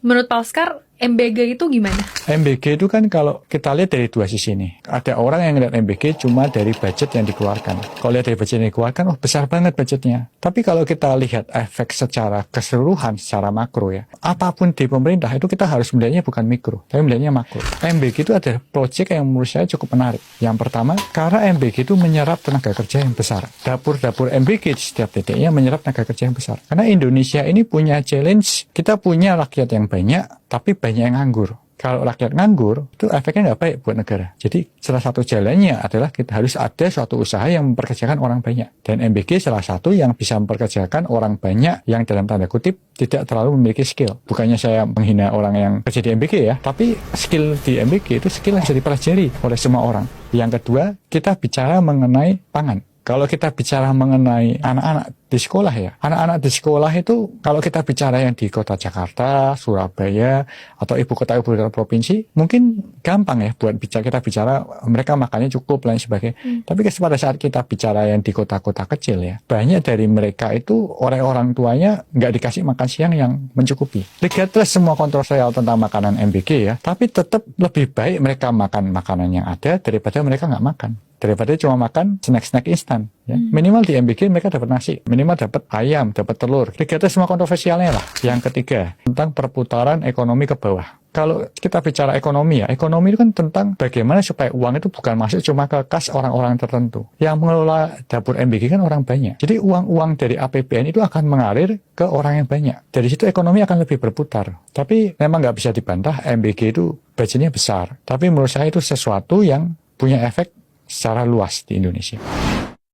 Menurut Pak Oscar, MBG itu gimana? MBG itu kan kalau kita lihat dari dua sisi nih. Ada orang yang lihat MBG cuma dari budget yang dikeluarkan. Kalau lihat dari budget yang dikeluarkan, oh besar banget budgetnya. Tapi kalau kita lihat efek secara keseluruhan, secara makro ya, apapun di pemerintah itu kita harus melihatnya bukan mikro, tapi melihatnya makro. MBG itu adalah proyek yang menurut saya cukup menarik. Yang pertama, karena MBG itu menyerap tenaga kerja yang besar. Dapur-dapur MBG di setiap titiknya menyerap tenaga kerja yang besar. Karena Indonesia ini punya challenge, kita punya rakyat yang banyak, tapi banyak yang nganggur. Kalau rakyat nganggur, itu efeknya nggak baik buat negara. Jadi salah satu jalannya adalah kita harus ada suatu usaha yang mempekerjakan orang banyak. Dan MBG salah satu yang bisa mempekerjakan orang banyak yang dalam tanda kutip tidak terlalu memiliki skill. Bukannya saya menghina orang yang kerja di MBG ya, tapi skill di MBG itu skill yang bisa dipelajari oleh semua orang. Yang kedua, kita bicara mengenai pangan. Kalau kita bicara mengenai anak-anak di sekolah ya, anak-anak di sekolah itu kalau kita bicara yang di kota Jakarta, Surabaya, atau ibu kota provinsi, mungkin gampang ya buat kita bicara mereka makannya cukup lain sebagainya. Tapi pada saat kita bicara yang di kota-kota kecil ya, banyak dari mereka itu orang tuanya nggak dikasih makan siang yang mencukupi. Regardless semua kontroversial tentang makanan MBG ya, tapi tetap lebih baik mereka makan makanan yang ada daripada mereka nggak makan. Daripada cuma makan snack-snack instan. Ya. Minimal di MBG mereka dapat nasi, minimal dapat ayam, dapat telur. Ketiga semua kontroversialnya lah. Yang ketiga, tentang perputaran ekonomi ke bawah. Kalau kita bicara ekonomi ya, ekonomi itu kan tentang bagaimana supaya uang itu bukan masuk cuma ke kas orang-orang tertentu. Yang mengelola dapur MBG kan orang banyak. Jadi uang-uang dari APBN itu akan mengalir ke orang yang banyak. Dari situ ekonomi akan lebih berputar. Tapi memang nggak bisa dibantah, MBG itu budgetnya besar. Tapi menurut saya itu sesuatu yang punya efek secara luas di Indonesia.